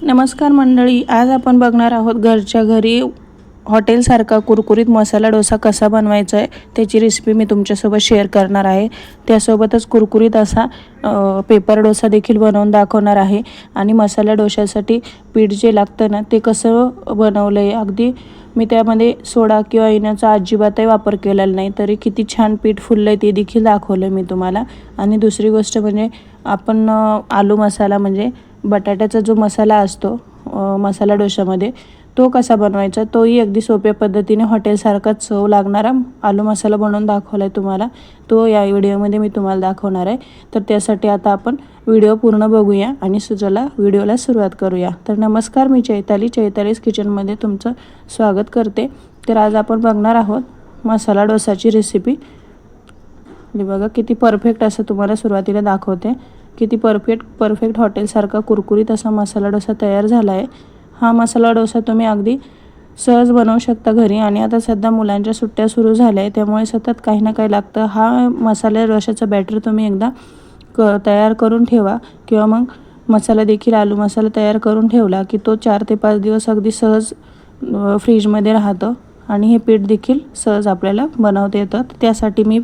नमस्कार मंडळी, आज आपण बघणार आहोत घरच्या घरी हॉटेलसारखा कुरकुरीत मसाला डोसा कसा बनवायचा आहे त्याची रेसिपी मी तुमच्यासोबत शेअर करणार आहे। त्यासोबतच कुरकुरीत असा पेपर डोसा देखील बनवून दाखवणार आहे। आणि मसाला डोशासाठी पीठ जे लागतं ना ते कसं बनवलं आहे, अगदी मी त्यामध्ये सोडा किंवा इनोचा अजिबातही वापर केलेला नाही, तरी किती छान पीठ फुललं आहे ते देखील दाखवलं मी तुम्हाला। आणि दुसरी गोष्ट म्हणजे आपण आलू मसाला म्हणजे बटाट्याचा जो मसाला असतो मसाला डोशामध्ये तो कसा बनवायचा तोही अगदी सोप्या पद्धतीने हॉटेलसारखाच चव लागणारा आलू मसाला बनवून दाखवला आहे तुम्हाला। तो या व्हिडिओमध्ये मी तुम्हाला दाखवणार आहे। तर त्यासाठी आता आपण व्हिडिओ पूर्ण बघूया आणि चला व्हिडिओला सुरुवात करूया। तर नमस्कार, मी चैतालीज किचनमध्ये तुमचं स्वागत करते। तर आज आपण बघणार आहोत मसाला डोसाची रेसिपी। हे बघा किती परफेक्ट असं तुम्हाला सुरुवातीला दाखवते, किती परफेक्ट हॉटेलसारखा कुरकुरीत असा मसाला डोसा तयार झाला आहे। हा मसाला डोसा तुम्ही अगदी सहज बनवू शकता घरी। आणि आता सध्या मुलांच्या सुट्ट्या सुरू झाल्या आहेत, त्यामुळे सतत काही ना काही लागतं। हा मसाला डोशाचा बॅटर तुम्ही एकदा तयार करून ठेवा, किंवा मग मसाला देखील आलू मसाला तयार करून ठेवला की तो 4 ते 5 दिवस अगदी सहज फ्रीजमध्ये राहतं आणि हे पीठ देखील सहज आपल्याला बनवता येतं। त्यासाठी मी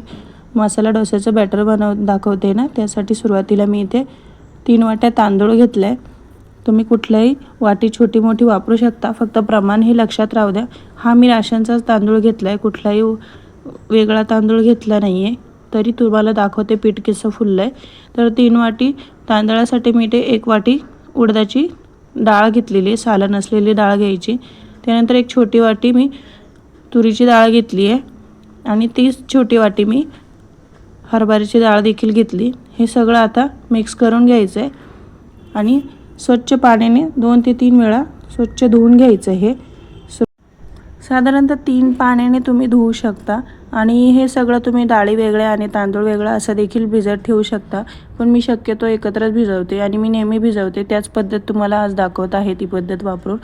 मसाला डोसाचं बॅटर बनवून दाखवते ना, त्यासाठी सुरुवातीला मी इथे 3 वाट्या तांदूळ घेतले आहे। तुम्ही कुठल्याही वाटी छोटी मोठी वापरू शकता, फक्त प्रमाण हे लक्षात राहू द्या। हा मी राशनचाच तांदूळ घेतला आहे, कुठलाही वेगळा तांदूळ घेतला नाही आहे। तरी तुम्हाला दाखवते पीठ कसं फुललं आहे। तर 3 वाटी तांदळासाठी मी इथे 1 वाटी उडदाची डाळ घेतलेली आहे, सालं नसलेली डाळ घ्यायची। त्यानंतर 1 छोटी वाटी मी तुरीची डाळ घेतली आहे आणि 30 छोटी वाटी मी हरभऱ्याची डाळ देखील घेतली। हे सगळं आता मिक्स करून घ्यायचं आहे आणि स्वच्छ पाण्याने 2 ते 3 वेळा स्वच्छ धुवून घ्यायचं। हे साधारणतः 3 पाण्याने तुम्ही धुवू शकता। आणि हे सगळं तुम्ही डाळी वेगळ्या आणि तांदूळ वेगळा असं देखील भिजत ठेवू शकता, पण मी शक्यतो एकत्रच भिजवते आणि मी नेहमी भिजवते त्याच पद्धत तुम्हाला आज दाखवत आहे, ती पद्धत वापरून।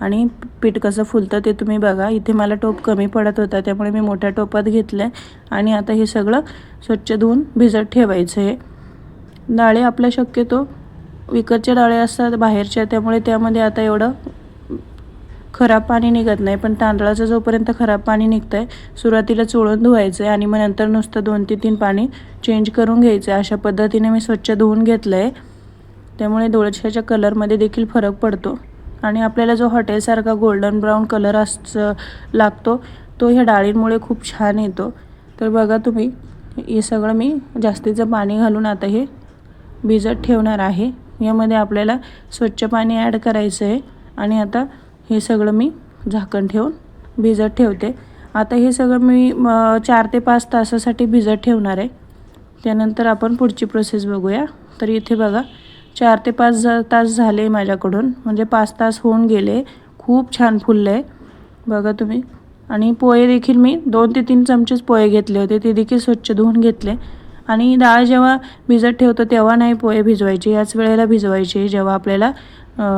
आणि पीठ कसं फुलतं ते तुम्ही बघा। इथे मला टोप कमी पडत होता, त्यामुळे मी मोठ्या टोपात घेतलं आहे। आणि आता हे सगळं स्वच्छ धुवून भिजत ठेवायचं आहे। डाळी आपल्या शक्यतो विकतच्या डाळी असतात बाहेरच्या, त्यामुळे त्यामध्ये आता एवढं खराब पाणी निघत नाही, पण तांदळाचं जोपर्यंत खराब पाणी निघतं आहे सुरुवातीला चोळून धुवायचं आहे आणि मग नंतर नुसतं 2 ते 3 पाणी चेंज करून घ्यायचं आहे। अशा पद्धतीने मी स्वच्छ धुवून घेतलं आहे, त्यामुळे डोशाच्या कलरमध्ये देखील फरक पडतो आणि आपल्याला जो हॉटेलसारखा गोल्डन ब्राऊन कलर लागतो तो ह्या डाळींमुळे खूप छान येतो। तर बघा तुम्ही, हे सगळं मी जास्तीचं पाणी घालून आता हे भिजत ठेवणार आहे। यामध्ये आपल्याला स्वच्छ पाणी ॲड करायचं आहे आणि आता हे सगळं मी झाकण ठेवून भिजत ठेवते। आता हे सगळं मी 4 ते 5 तासासाठी भिजत ठेवणार आहे। त्यानंतर आपण पुढची प्रोसेस बघूया। तर इथे बघा 4 ते 5 तास झाले माझ्याकडून, म्हणजे 5 तास होऊन गेले। खूप छान फुललं आहे बघा तुम्ही। आणि पोहे देखील मी 2 ते 3 चमचेच पोहे घेतले होते, ते देखील स्वच्छ धुवून घेतले। आणि डाळ जेव्हा भिजत ठेवतो तेव्हा नाही पोहे भिजवायचे, याच वेळेला भिजवायचे जेव्हा आपल्याला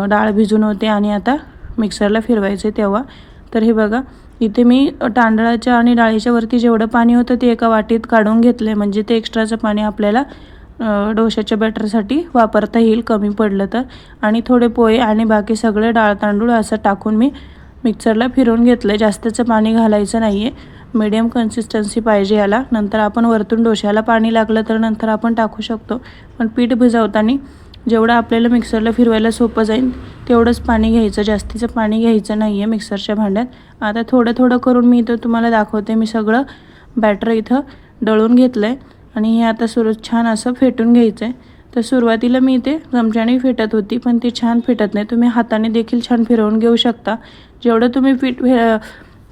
डाळ भिजून होते आणि आता मिक्सरला फिरवायचे तेव्हा। तर हे बघा इथे मी तांदळाच्या आणि डाळीच्या वरती जेवढं पाणी होतं ते एका वाटीत काढून घेतलं, म्हणजे ते एक्स्ट्राचं पाणी आपल्याला डोशाच्या बॅटरसाठी वापरता येईल कमी पडलं तर। आणि थोडे पोहे आणि बाकी सगळे डाळ तांदूळ असं टाकून मी मिक्सरला फिरवून घेतलं। जास्तचं पाणी घालायचं नाही आहे, मीडियम कन्सिस्टन्सी पाहिजे याला। नंतर आपण वरतून डोशाला पाणी लागलं तर नंतर आपण टाकू शकतो, पण पीठ भिजवताना जेवढं आपल्याला मिक्सरला फिरवायला सोपं जाईल तेवढंच पाणी घ्यायचं, जास्तीचं पाणी घ्यायचं नाही आहे मिक्सरच्या भांड्यात। आता थोडं थोडं करून मी इथं तुम्हाला दाखवते। मी सगळं बॅटर इथं दळून घेतलं आहे आणि हे आता छान असं फेटून घ्यायचं आहे। तर सुरुवातीला मी इथे चमच्याने फेटत होती, पण ते छान फेटत नाही, तुम्ही हाताने देखील छान फिरवून घेऊ शकता। जेवढं तुम्ही पीठ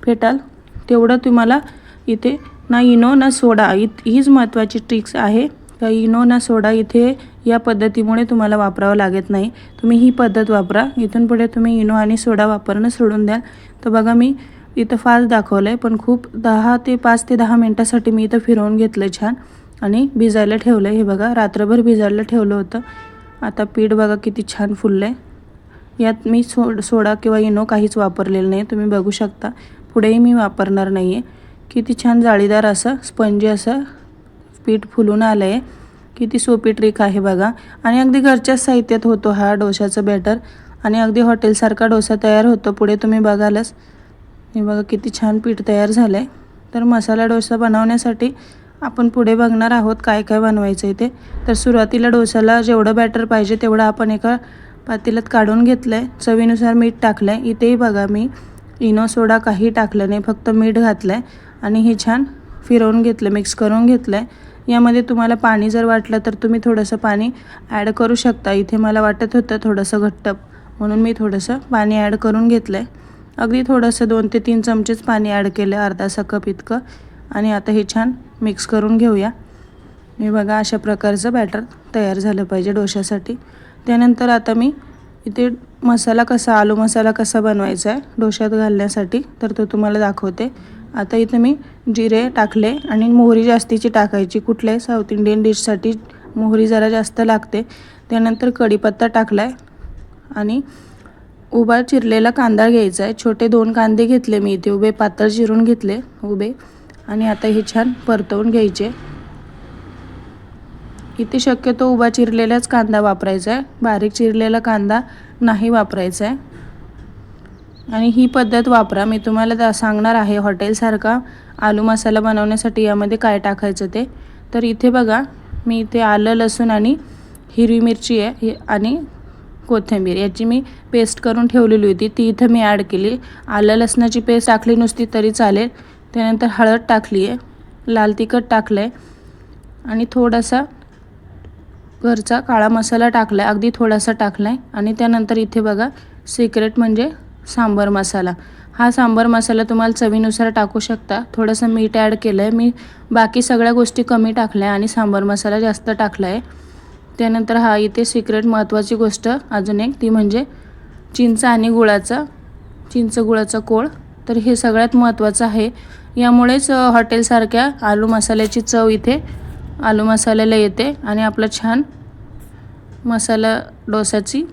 फेटाल तेवढं तुम्हाला इथे ना इनो ना सोडा, हीच महत्त्वाची ट्रिक्स आहे। तर इनो ना सोडा इथे या पद्धतीमुळे तुम्हाला वापरावं लागत नाही, तुम्ही ही पद्धत वापरा। इथून पुढे तुम्ही इनो आणि सोडा वापरणं सोडून द्या। तर बघा मी इथं फास्ट दाखवलं आहे, पण खूप 5 ते 10 मिनटासाठी मी इथं फिरवून घेतलं छान आणि भिजायला ठेवलं आहे। हे बघा रात्रभर भिजायला ठेवलं होतं। आता पीठ बघा किती छान फुललं आहे। यात मी सोडा किंवा इनो काहीच वापरलेलं नाही, तुम्ही बघू शकता। पुढेही मी वापरणार नाही आहे। किती छान जाळीदार असं स्पंजी असं पीठ फुलून आलं आहे, किती सोपी ट्रिक आहे बघा। आणि अगदी घरच्याच साहित्यात होतो हा डोशाचं बॅटर। आणि अगदी हॉटेलसारखा डोसा तयार होतो. पुढे तुम्ही बघालच, हे बघा किती छान पीठ तयार झालं आहे. तर मसाला डोसा बनवण्यासाठी आपण पुढे बघणार आहोत काय काय बनवायचं आहे ते. तर सुरुवातीला डोसाला जेवढं बॅटर पाहिजे तेवढं आपण एका पातेल्यात काढून घेतलं आहे. चवीनुसार मीठ टाकलं आहे. इथेही बघा मी इनो सोडा काही टाकलं नाही, फक्त मीठ घातलं आहे आणि हे छान फिरवून घेतलं, मिक्स करून घेतलं आहे. यामध्ये तुम्हाला पाणी जर वाटलं तर तुम्ही थोडंसं पाणी ॲड करू शकता. इथे मला वाटत होतं थोडंसं घट्ट, म्हणून मी थोडंसं पाणी ॲड करून घेतलं आहे. अगदी थोडंसं 2 ते 3 चमचेच पाणी ॲड केलं, अर्धासा कप इतकं. आणि आता हे छान मिक्स करून घेऊया. हे बघा अशा प्रकारचं बॅटर तयार झालं पाहिजे डोशासाठी. त्यानंतर आता मी इथे मसाला आलू मसाला कसा बनवायचा आहे डोशात घालण्यासाठी तर तो तुम्हाला दाखवते. आता इथे मी जिरे टाकले आणि मोहरी जास्तीची टाकायची. कुठल्याही साऊथ इंडियन डिशसाठी मोहरी जरा जास्त लागते. त्यानंतर कढीपत्ता टाकला आहे आणि उभा चिरलेला कांदा घ्यायचा आहे. छोटे 2 कांदे घेतले मी इथे, उभे पातळ चिरून घेतले उभे. आणि आता हे छान परतवून घ्यायचे. इथे शक्यतो उभा चिरलेलाच कांदा वापरायचा आहे, बारीक चिरलेला कांदा नाही वापरायचा आहे. आणि ही पद्धत वापरा. मी तुम्हाला सांगणार आहे हॉटेलसारखा आलू मसाला बनवण्यासाठी यामध्ये काय टाकायचं ते. तर इथे बघा मी इथे आलं, लसूण आणि हिरवी मिरची आहे आणि कोथिंबीर याची मी पेस्ट करून ठेवलेली होती, ती इथं मी ॲड केली. आलं लसणाची पेस्ट टाकली नुसती तरी चालेल. त्यानंतर हळद टाकली आहे, लाल तिखट टाकलं आहे आणि थोडासा घरचा काळा मसाला टाकला आहे, अगदी थोडासा टाकला आहे. आणि त्यानंतर इथे बघा सिक्रेट म्हणजे सांबर मसाला. हा सांबर मसाला तुम्हाला चवीनुसार टाकू शकता. थोडंसं मीठ ॲड केलं आहे मी, बाकी सगळ्या गोष्टी कमी टाकल्या आणि सांबर मसाला जास्त टाकला आहे. त्यानंतर हा इथे सिक्रेट महत्त्वाची गोष्ट अजून एक, ती म्हणजे चिंच आणि चिंच गुळाचा कोळ. तर हे सगळ्यात महत्त्वाचं आहे. यामुळेच हॉटेलसारख्या आलू मसाल्याची चव इथे आलू मसाल्याला येते आणि आपलं छान मसाला डोसाची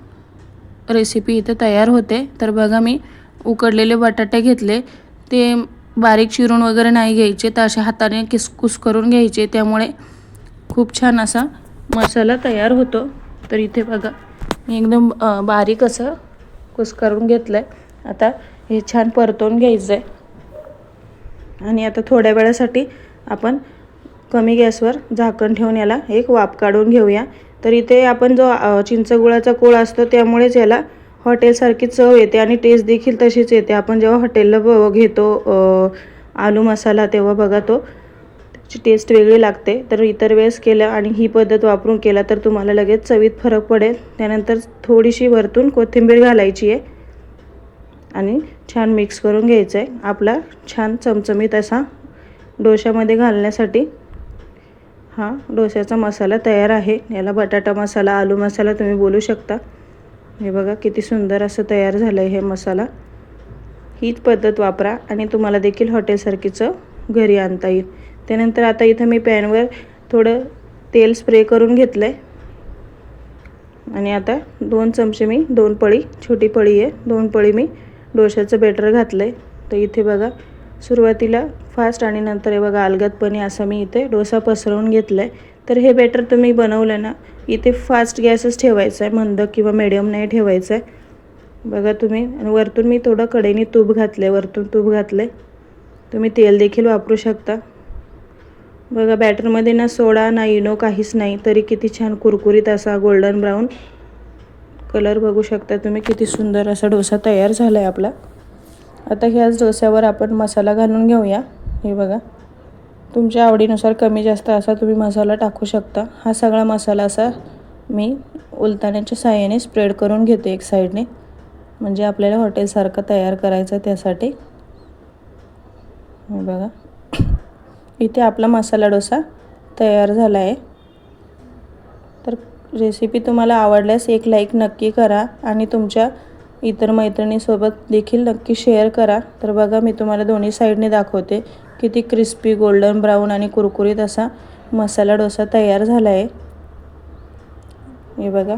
रेसिपी इथे तयार होते. तर बघा मी उकडलेले बटाटे घेतले, ते बारीक चिरून वगैरे नाही घ्यायचे, तर अशा हाताने किसकुस करून घ्यायचे, त्यामुळे खूप छान असा मसाला तयार होतो. तर इथे बघा मी एकदम बारीक असं कुस करून घेतलं आहे. आता हे छान परतवून घ्यायचं आहे आणि आता थोड्या वेळासाठी आपण कमी गॅसवर झाकण ठेवून याला एक वाफ काढून घेऊया. तर इथे आपण जो चिंचगुळाचा कोळ असतो त्यामुळेच याला हॉटेलसारखी चव येते आणि टेस्ट देखील तशीच येते. आपण जेव्हा हॉटेलला घेतो आलू मसाला तेव्हा बघा त्याची टेस्ट वेगळी लागते. तर इतर वेळेस केलं आणि ही पद्धत वापरून केला तर तुम्हाला लगेच चवीत फरक पडेल. त्यानंतर थोडीशी वरतून कोथिंबीर घालायची आहे आणि छान मिक्स करून घ्यायचं आहे. आपला छान चमचमीत असा डोशामध्ये घालण्यासाठी हा डोशाचा मसाला तयार आहे. याला बटाटा मसाला, आलू मसाला तुम्ही बोलू शकता. हे बघा किती सुंदर असं तयार झालं आहे हे मसाला. हीच पद्धत वापरा आणि तुम्हाला देखील हॉटेलसारखी चव घरी आणता येईल. त्यानंतर आता इथं मी पॅनवर थोडं तेल स्प्रे करून घेतलं आहे आणि आता 2 चमचे मी 2 पळी, छोटी पळी आहे, 2 पळी मी डोशाचं बॅटर घातलं आहे. तर इथे बघा सुरुवातीला फास्ट आणि नंतर हे बघा अलगदपणे असं मी इथे डोसा पसरवून घेतला आहे. तर हे बॅटर तुम्ही बनवलं ना, इथे फास्ट गॅसच ठेवायचा आहे, मंद किंवा मिडियम नाही ठेवायचं आहे. बघा तुम्ही. आणि वरतून मी थोडं कढईने तूप घातलं आहे, वरतून तूप घातलं आहे. तुम्ही तेल देखील वापरू शकता. बघा बॅटरमध्ये ना सोडा ना इनो काहीच नाही, तरी किती छान कुरकुरीत असा गोल्डन ब्राऊन कलर बघू शकता तुम्ही. किती सुंदर असा डोसा तयार झाला आहे आपला. आता ह्याच डोस्यावर आपण मसाला घालून घेऊया. हे बघा तुमच्या आवडीनुसार कमी जास्त असा तुम्ही मसाला टाकू शकता. हा सगळा मसाला असा मी उलताण्याच्या साहाय्याने स्प्रेड करून घेते एक साईडने, म्हणजे आपल्याला हॉटेलसारखं तयार करायचं त्यासाठी. हे बघा इथे आपला मसाला डोसा तयार झाला आहे. तर रेसिपी तुम्हाला आवडल्यास एक लाईक नक्की करा आणि तुमच्या इतर मैत्रिणीसोबत देखील नक्की शेअर करा. तर बघा मी तुम्हाला दोन्ही साईडने दाखवते किती क्रिस्पी गोल्डन ब्राऊन आणि कुरकुरीत असा मसाला डोसा तयार झाला आहे. हे बघा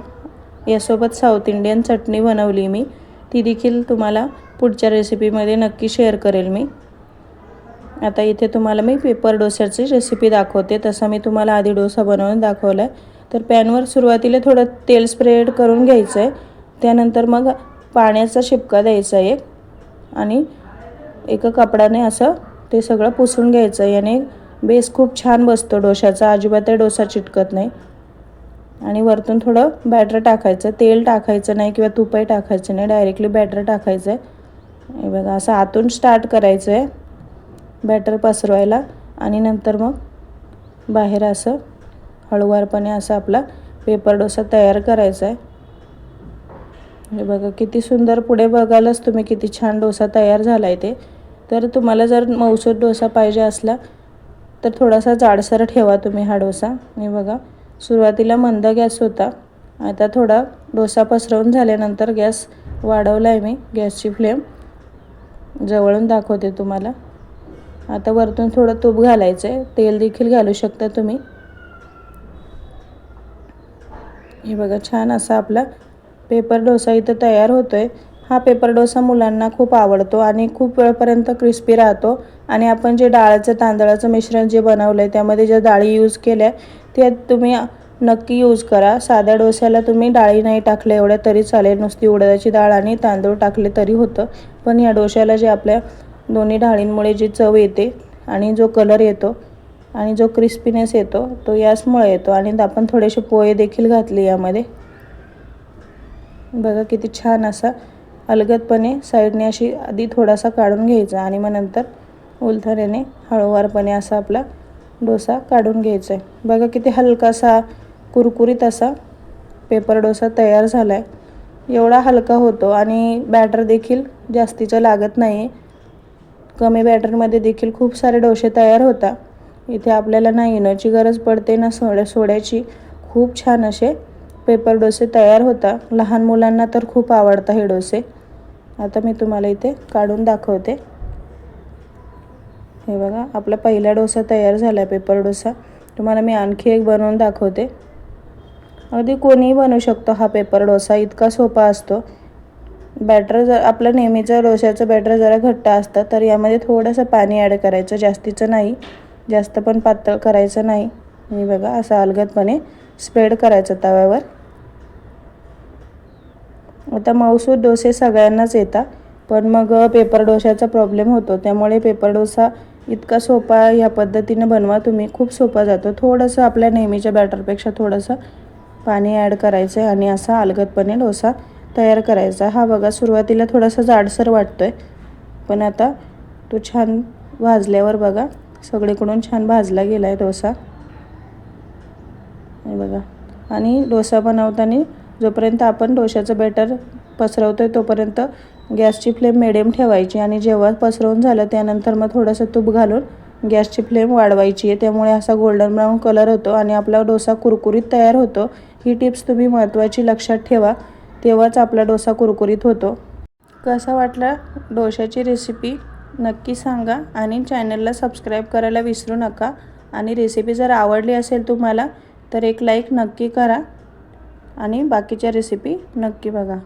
यासोबत साऊथ इंडियन चटणी बनवली मी, ती देखील तुम्हाला पुढच्या रेसिपीमध्ये नक्की शेअर करेल मी. आता इथे तुम्हाला मी पेपर डोस्याची रेसिपी दाखवते. तसा मी तुम्हाला आधी डोसा बनवून दाखवला आहे. तर पॅनवर सुरुवातीला थोडं तेल स्प्रेड करून घ्यायचं आहे त्यानंतर मग पाण्याचा शिपका द्यायचा एक आणि एका कपड्याने असं ते सगळं पुसून घ्यायचं. याने बेस खूप छान बसतो डोशाचा, अजिबात डोसा चिटकत नाही. आणि वरतून थोडं बॅटर टाकायचं, तेल टाकायचं नाही किंवा तूपही टाकायचं नाही, डायरेक्टली बॅटर टाकायचं आहे. हे बघा असं आतून स्टार्ट करायचं आहे बॅटर पसरवायला आणि नंतर मग बाहेर असं हळूवारपणे असं आपला पेपर डोसा तयार करायचा आहे. हे बघा किती सुंदर, पुढे बघालच तुम्ही किती छान डोसा तयार झाला आहे ते. तर तुम्हाला जर मऊसूत डोसा पाहिजे असला तर थोडासा जाडसर ठेवा तुम्ही हा डोसा. हे बघा सुरुवातीला मंद गॅस होता, आता थोडा डोसा पसरवून झाल्यानंतर गॅस वाढवला आहे मी. गॅसची फ्लेम जवळून दाखवते तुम्हाला. आता वरतून थोडं तूप घालायचं आहे, तेल देखील घालू शकता तुम्ही. हे बघा छान असा आपला पेपर डोसा इथं तयार होतोय. हा पेपर डोसा मुलांना खूप आवडतो आणि खूप वेळपर्यंत क्रिस्पी राहतो. आणि आपण जे डाळाचं तांदळाचं मिश्रण जे बनवलं आहे त्यामध्ये ज्या डाळी यूज केल्या ते तुम्ही नक्की यूज करा. साध्या डोस्याला तुम्ही डाळी नाही टाकल्या एवढ्या तरी चालेल, नुसती उडदाची डाळ आणि तांदूळ टाकले तरी होतं. पण या डोश्याला जे आपल्या दोन्ही डाळींमुळे जी चव येते आणि जो कलर येतो आणि जो क्रिस्पीनेस येतो तो याचमुळे येतो. आणि आपण थोडेसे पोहे देखील घातले यामध्ये. बघा किती छान असा अलगदपणे साईडने अशी आधी थोडासा काढून घ्यायचा आणि मग नंतर उलथण्याने हळूवारपणे असा आपला डोसा काढून घ्यायचा आहे. बघा किती हलकासा कुरकुरीत असा पेपर डोसा तयार झाला आहे. एवढा हलका होतो आणि बॅटर देखील जास्तीचं लागत नाही. कमी बॅटरमध्ये देखील खूप सारे डोसे तयार होतात. इथे आपल्याला ना इनोची गरज पडते ना सोड्याची. खूप छान असे पेपर डोसे तयार होतात. लहान मुलांना तर खूप आवडतात हे डोसे. आता मी तुम्हाला इथे काढून दाखवते. हे बघा आपला पहिला डोसा तयार झाला आहे, पेपर डोसा. तुम्हाला मी आणखी एक बनवून दाखवते. अगदी कोणीही बनवू शकतो हा पेपर डोसा, इतका सोपा असतो. बॅटर जर आपलं नेहमीचं डोश्याचं बॅटर जरा घट्ट असतं तर यामध्ये थोडंसं पाणी ॲड करायचं, जास्तीचं नाही, जास्त पण पातळ करायचं नाही. हे बघा असं अलगदपणे स्प्रेड करायचं तव्यावर. आता मऊसूत डोसे सगळ्यांनाच येतात, पण मग पेपर डोशाचा प्रॉब्लेम होतो. त्यामुळे पेपर डोसा इतका सोपा ह्या पद्धतीने बनवा तुम्ही, खूप सोपा जातो. थोडंसं आपल्या नेहमीच्या बॅटरपेक्षा थोडंसं पाणी ॲड करायचं आहे आणि असा अलगदपणे डोसा तयार करायचा. हा बघा सुरुवातीला थोडासा जाडसर वाटतोय, पण आता तो छान भाजल्यावर बघा सगळीकडून छान भाजला गेला आहे डोसा. हे बघा. आणि डोसा बनवताना जोपर्यंत आपण डोशाचं बॅटर पसरवतोय तोपर्यंत गॅसची फ्लेम मिडियम ठेवायची आणि जेव्हा पसरवून झालं त्यानंतर मग थोडंसं तूप घालून गॅसची फ्लेम वाढवायची आहे. त्यामुळे असा गोल्डन ब्राऊन कलर होतो आणि आपला डोसा कुरकुरीत तयार होतो. ही टिप्स तुम्ही महत्त्वाची लक्षात ठेवा, तेव्हाच आपला डोसा कुरकुरीत होतो. कसा वाटला डोशाची रेसिपी नक्की सांगा आणि चॅनलला सबस्क्राईब करायला विसरू नका. आणि रेसिपी जर आवडली असेल तुम्हाला तर एक लाईक नक्की करा आणि बाकीच्या रेसिपी नक्की बघा.